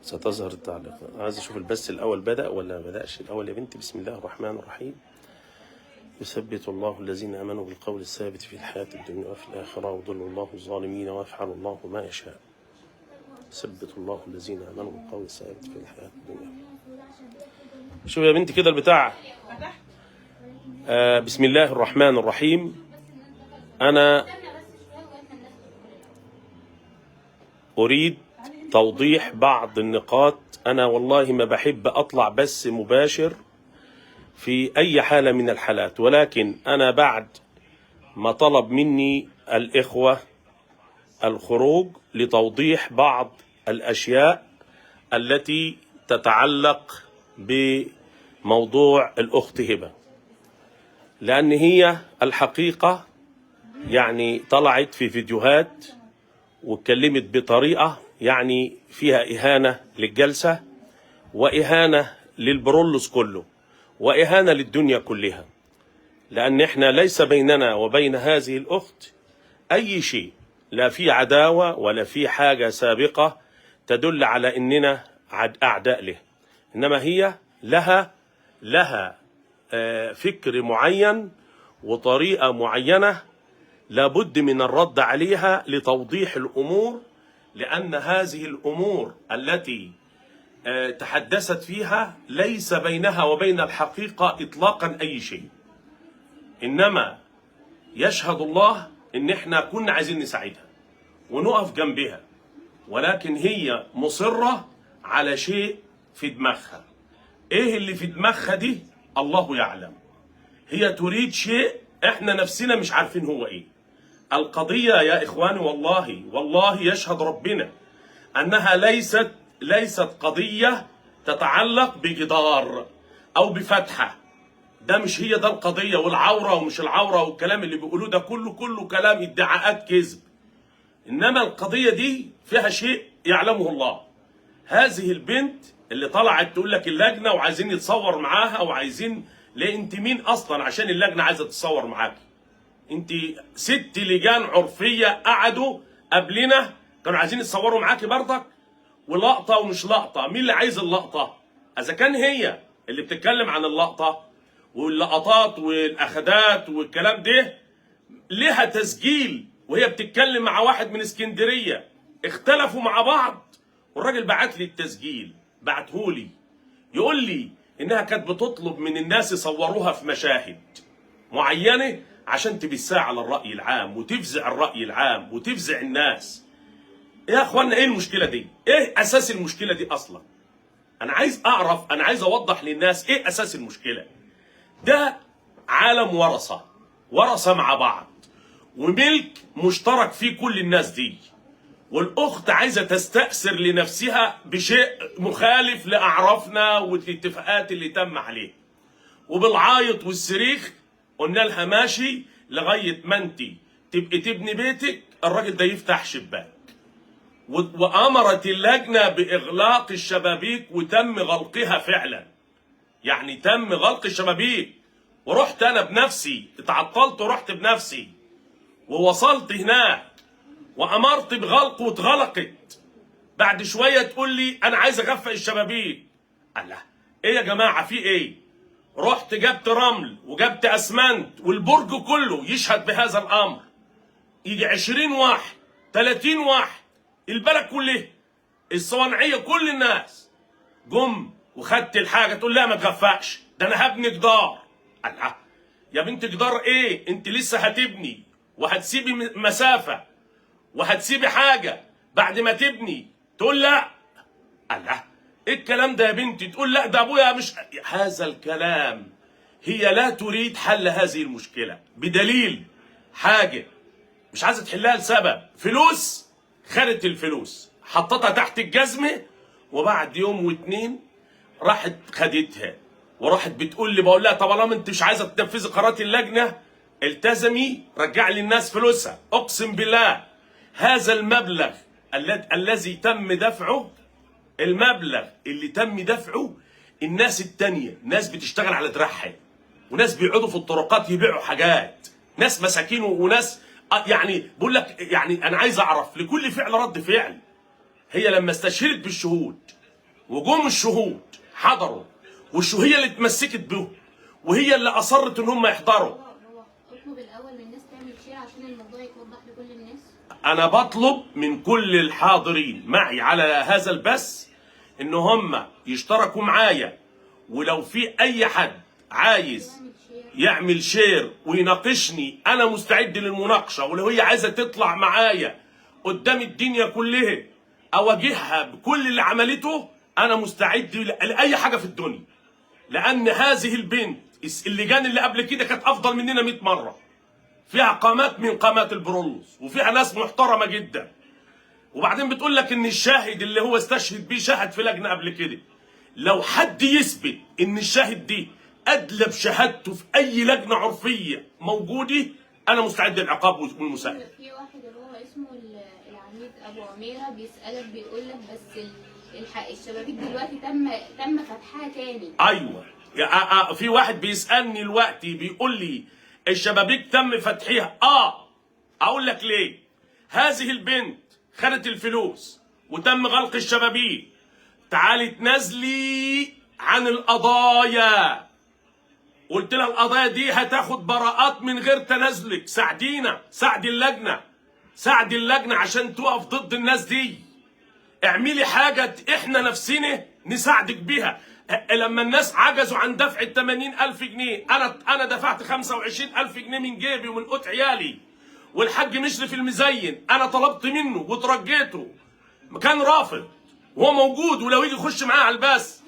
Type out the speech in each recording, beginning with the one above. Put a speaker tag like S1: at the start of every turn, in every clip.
S1: ستظهر التعليق. عايز اشوف البث الاول بدأ ولا ما بدأش الاول يا بنتي. بسم الله الرحمن الرحيم. يثبت الله الذين امنوا بالقول الثابت في الحياة الدنيا وفي الآخرة ويضل الله الظالمين ويفعل الله ما يشاء. يثبت الله الذين امنوا بالقول الثابت في الحياة الدنيا. شوف يا بنتي كده البتاع. بسم الله الرحمن الرحيم. أنا أريد توضيح بعض النقاط. أنا والله ما بحب أطلع بس مباشر في أي حالة من الحالات، ولكن أنا بعد ما طلب مني الإخوة الخروج لتوضيح بعض الأشياء التي تتعلق بموضوع الأخت هبة، لأن هي الحقيقة يعني طلعت في فيديوهات واتكلمت بطريقة يعني فيها إهانة للجلسة وإهانة للبرولوس كله وإهانة للدنيا كلها، لأن إحنا ليس بيننا وبين هذه الأخت أي شيء، لا في عداوة ولا في حاجة سابقة تدل على إننا أعداء له، إنما هي لها فكر معين وطريقة معينة لابد من الرد عليها لتوضيح الأمور، لأن هذه الأمور التي تحدثت فيها ليس بينها وبين الحقيقة إطلاقا أي شيء، إنما يشهد الله إن إحنا كنا عايزين نساعدها ونقف جنبها، ولكن هي مصرة على شيء في دماغها. إيه اللي في دماغها دي؟ الله يعلم. هي تريد شيء إحنا نفسنا مش عارفين هو إيه. القضية يا إخواني والله يشهد ربنا أنها ليست قضية تتعلق بجدار أو بفتحة. ده مش هي ده القضية، والعورة ومش العورة والكلام اللي بيقولوه ده كله كلام ادعاءات كذب. إنما القضية دي فيها شيء يعلمه الله. هذه البنت اللي طلعت تقول لك اللجنة وعايزين يتصور معاها وعايزين، ليه انت مين أصلا عشان اللجنة عايزة تتصور معاكي؟ انت 6 لجان عرفية قعدوا قبلنا كانوا عايزين يتصوروا معاكي برضك، ولقطة ومش لقطة. مين اللي عايز اللقطة؟ إذا كان هي اللي بتتكلم عن اللقطة واللقطات والأخدات والكلام ده ليها تسجيل وهي بتتكلم مع واحد من اسكندرية، اختلفوا مع بعض والراجل بعت لي التسجيل، بعتهولي يقول لي إنها كانت بتطلب من الناس يصوروها في مشاهد معينة عشان تبثها على الرأي العام وتفزع الرأي العام وتفزع الناس. يا اخوانا ايه المشكله دي؟ ايه اساس المشكله دي اصلا؟ انا عايز اعرف، انا عايز اوضح للناس ايه اساس المشكله. ده عالم ورثه مع بعض وملك مشترك فيه كل الناس دي، والاخت عايزه تستأثر لنفسها بشيء مخالف لاعرافنا والاتفاقات اللي تم عليه، وبالعايط والصريخ قلنا لها ماشي لغايه ما انت تبقي تبني بيتك الراجل ده يفتح شباك، وأمرت اللجنة بإغلاق الشبابيك وتم غلقها فعلا. يعني تم غلق الشبابيك، ورحت أنا بنفسي، اتعطلت ورحت بنفسي ووصلت هناك وأمرت بغلق واتغلقت. بعد شوية تقول لي أنا عايز أغفق الشبابيك. الله، إيه يا جماعة في إيه؟ رحت جبت رمل وجبت أسمنت والبرج كله يشهد بهذا الأمر. يجي 20 واحد 30 واحد البلد كلها الصوانعيه كل الناس جم وخدت الحاجه تقول لا ما تغفقش، ده انا هبني جدار. الله يا بنت، جدار ايه؟ انت لسه هتبني وهتسيبي مسافه وهتسيبي حاجه بعد ما تبني تقول لا. الله ايه الكلام ده يا بنتي؟ تقول لا ده ابويا مش هذا الكلام. هي لا تريد حل هذه المشكله بدليل حاجه مش عايزه تحلها لسبب فلوس. خدت الفلوس حطتها تحت الجزمه وبعد يوم واتنين راحت خدتها وراحت بتقول لي، بقول لها طالما انت مش عايزه تنفذي قرارات اللجنه التزمي رجع لي الناس فلوسها. اقسم بالله هذا المبلغ الذي تم دفعه، المبلغ اللي تم دفعه الناس التانيه ناس بتشتغل على دراعها وناس بيقعدوا في الطرقات يبيعوا حاجات، ناس مساكين وناس يعني بقول لك يعني انا عايز اعرف لكل فعل رد فعل. هي لما استشهدت بالشهود وجم الشهود حضروا، هي اللي اتمسكت بهم وهي اللي اصرت ان هم يحضروا.
S2: هو اطلب الاول من الناس تعمل شير عشان الموضوع يتوضح لكل الناس.
S1: انا بطلب من كل الحاضرين معي على هذا البث ان هم يشتركوا معايا، ولو في اي حد عايز يعمل شير ويناقشني انا مستعد للمناقشه، ولو هي عايزه تطلع معايا قدام الدنيا كلها اواجهها بكل اللي عملته، انا مستعد لاي حاجه في الدنيا. لان هذه البنت اللجان اللي قبل كده كانت افضل مننا 100 مره، فيها قامات من قامات البرونز وفيها ناس محترمه جدا. وبعدين بتقول لك ان الشاهد اللي هو استشهد بيه شهد في لجنه قبل كده. لو حد يثبت ان الشاهد دي ادلى بشهادته في اي لجنه عرفيه موجوده، انا مستعد للعقاب والمساءله.
S2: في واحد اللي هو اسمه العميد ابو عميره بيسالك بيقول لك بس الشبابيك دلوقتي تم فتحها تاني.
S1: ايوه في واحد بيسالني دلوقتي بيقول لي الشبابيك تم فتحها. اقول لك ليه. هذه البنت خدت الفلوس وتم غلق الشبابيك، تعالي تنازلي عن القضايا. قلت لها القضايا دي هتاخد براءات من غير تنازلك، ساعدينا، ساعدي اللجنه، ساعدي اللجنه عشان تقف ضد الناس دي. اعملي حاجه احنا نفسنا نساعدك بيها. لما الناس عجزوا عن دفع 80,000 جنيه، انا دفعت 25,000 جنيه من جيبي ومن قوت عيالي. والحاج مشرف المزين انا طلبت منه وترجيته، كان رافض وهو موجود ولو يجي يخش معاه على البث.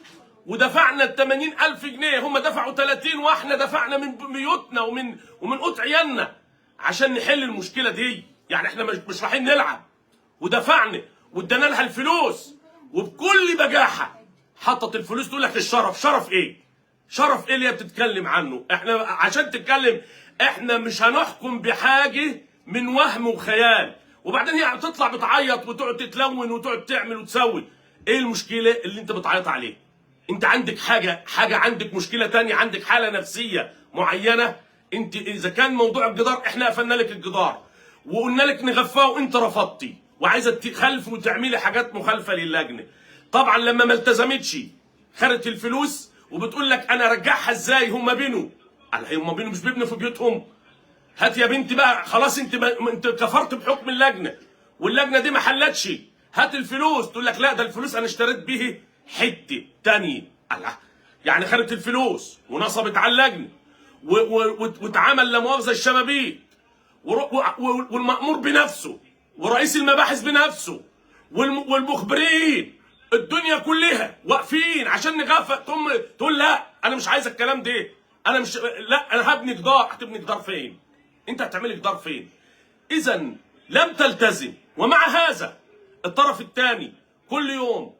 S1: ودفعنا 80,000 جنيه، هم دفعوا 30 واحنا دفعنا من بيوتنا ومن قوت عيالنا عشان نحل المشكله دي. يعني احنا مش رايحين نلعب، ودفعنا وادانا لها الفلوس وبكل بجاحه حطت الفلوس. تقول لك الشرف، شرف ايه؟ شرف ايه اللي هي بتتكلم عنه؟ احنا عشان تتكلم احنا مش هنحكم بحاجه من وهم وخيال. وبعدين هي تطلع بتعيط وتقعد تتلون وتقعد تعمل وتسوي. ايه المشكله اللي انت بتعيط عليه؟ انت عندك حاجه عندك مشكله تانية، عندك حاله نفسيه معينه. انت اذا كان موضوع الجدار احنا قفلنا لك الجدار وقلنا لك نغفاه وانت رفضتي وعايزه تخالفي وتعملي حاجات مخالفه للجنه. طبعا لما ما التزمتش خدت الفلوس وبتقول لك انا ارجعها ازاي؟ هم بينوا. هم بينوا مش بيبنوا في بيوتهم؟ هات يا بنتي بقى، خلاص انت كفرت بحكم اللجنه واللجنه دي ما حلتش، هات الفلوس. تقول لك لا ده الفلوس انا اشتريت به حته تانية. الله، يعني خدت الفلوس ونصبت على اللجنه واتعمل لا مؤاخذه الشبابيك والمأمور بنفسه ورئيس المباحث بنفسه والمخبرين الدنيا كلها واقفين عشان نغفق. تقول لا انا مش عايز الكلام ده، انا مش، لا انا هبني جدار. هتبني جدار فين؟ انت هتعملي جدار فين؟ اذا لم تلتزم. ومع هذا الطرف الثاني كل يوم،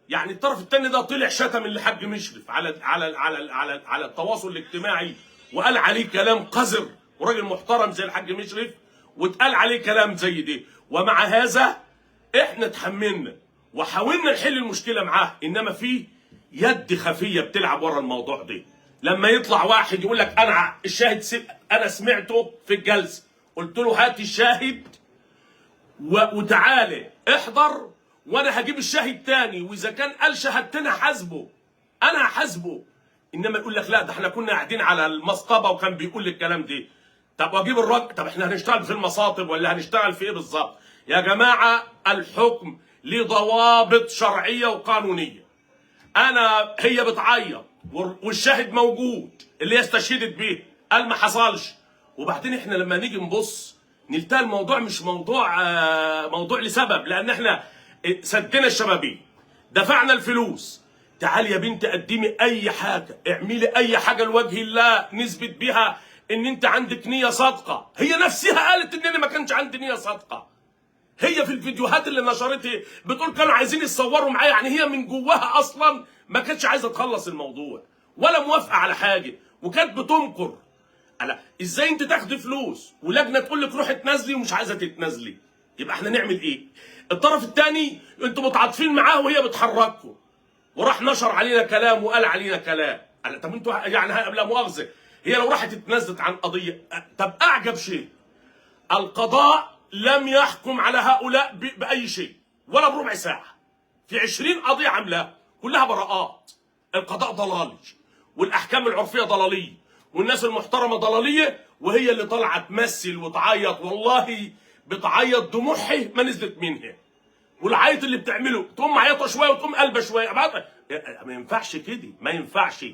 S1: يعني الطرف الثاني ده طلع شتم الحاج مشرف على التواصل الاجتماعي وقال عليه كلام قذر، وراجل محترم زي الحاج مشرف واتقال عليه كلام زي ده. ومع هذا احنا اتحملنا وحاولنا نحل المشكله معاه، انما في يد خفيه بتلعب ورا الموضوع ده. لما يطلع واحد يقول لك انا الشاهد انا سمعته في الجلسه، قلت له هات الشاهد وتعالى احضر وانا هجيب الشاهد تاني، واذا كان قال شهادتنا حاسبه، انا هحاسبه. انما يقول لك لا ده احنا كنا قاعدين على المصطبه وكان بيقول لي الكلام ده. طب واجيب الراجل، طب احنا هنشتغل في المصاطب ولا هنشتغل في ايه بالظبط؟ يا جماعه الحكم ليه ضوابط شرعيه وقانونيه. هي بتعيط والشاهد موجود اللي هي استشهدت بيه قال ما حصلش. وبعدين احنا لما نيجي نبص نلتقي الموضوع مش موضوع لسبب، لان احنا سدنا الشبابيك، دفعنا الفلوس. تعالي يا بنتي قدمي اي حاجه، اعملي اي حاجه لوجه الله نثبت بيها ان انت عندك نيه صادقه. هي نفسها قالت ان انا ما كانش عندي نيه صادقه. هي في الفيديوهات اللي نشرتها بتقول كانوا عايزين يتصوروا معايا، يعني هي من جواها اصلا ما كانتش عايزه تخلص الموضوع ولا موافقه على حاجه، وكانت بتنكر. ازاي انت تاخدي فلوس ولجنه تقول لك روحي اتنازلي ومش عايزه تتنازلي؟ يبقى احنا نعمل ايه؟ الطرف الثاني انتوا متعاطفين معاه وهي بتحرككم، وراح نشر علينا كلام وقال علينا كلام. طب انتوا يعني لا مؤاخذه، هي لو راحت اتنازلت عن قضيه، طب اعجب شيء القضاء لم يحكم على هؤلاء باي شيء ولا بربع ساعه. في 20 قضيه عاملاها كلها براءات. القضاء ضلالي والاحكام العرفيه ضلاليه والناس المحترمه ضلاليه، وهي اللي طالعه تمثل وتعيط. والله بتعيط دموعها ما نزلت منها. والعيط اللي بتعمله تقوم معيطه شويه وتقوم قلبه شويه. ما ينفعش كده، ما ينفعش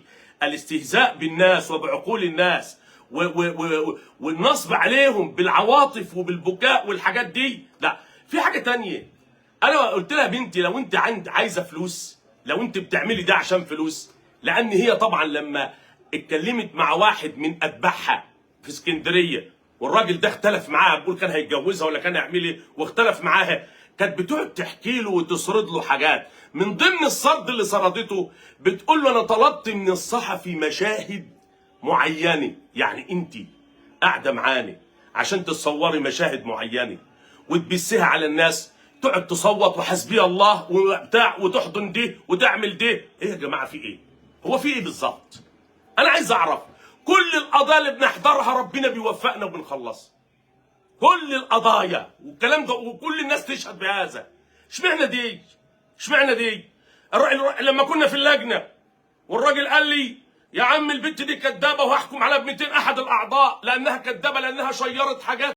S1: الاستهزاء بالناس وبعقول الناس والنصب عليهم بالعواطف وبالبكاء والحاجات دي. لا، في حاجه تانية. انا قلت لها بنتي لو انت عايزه فلوس، لو انت بتعملي ده عشان فلوس، لان هي طبعا لما اتكلمت مع واحد من اتباعها في اسكندريه والراجل ده اختلف معاها، بيقول كان هيتجوزها ولا كان هيعمل ايه، واختلف معاها، كانت بتقعد تحكي له وتسرد له حاجات. من ضمن السرد اللي سردته بتقول له انا طلبت من الصحفي مشاهد معينه، يعني انت قاعده معانا عشان تصوري مشاهد معينه وتبثيها على الناس، تقعد تصوت وحسبي الله وبتاع وتحضن دي وتعمل دي. ايه يا جماعه في ايه؟ هو في ايه بالظبط؟ انا عايز اعرف. كل القضايا اللي بنحضرها ربنا بيوفقنا وبنخلصها. كل القضايا والكلام ده وكل الناس تشهد بهذا. اشمعنى دي؟ اشمعنى دي؟ لما كنا في اللجنه والراجل قال لي يا عم البنت دي كدابه وهحكم عليها ب 200 احد الاعضاء لانها كدابه، لانها شيرت حاجات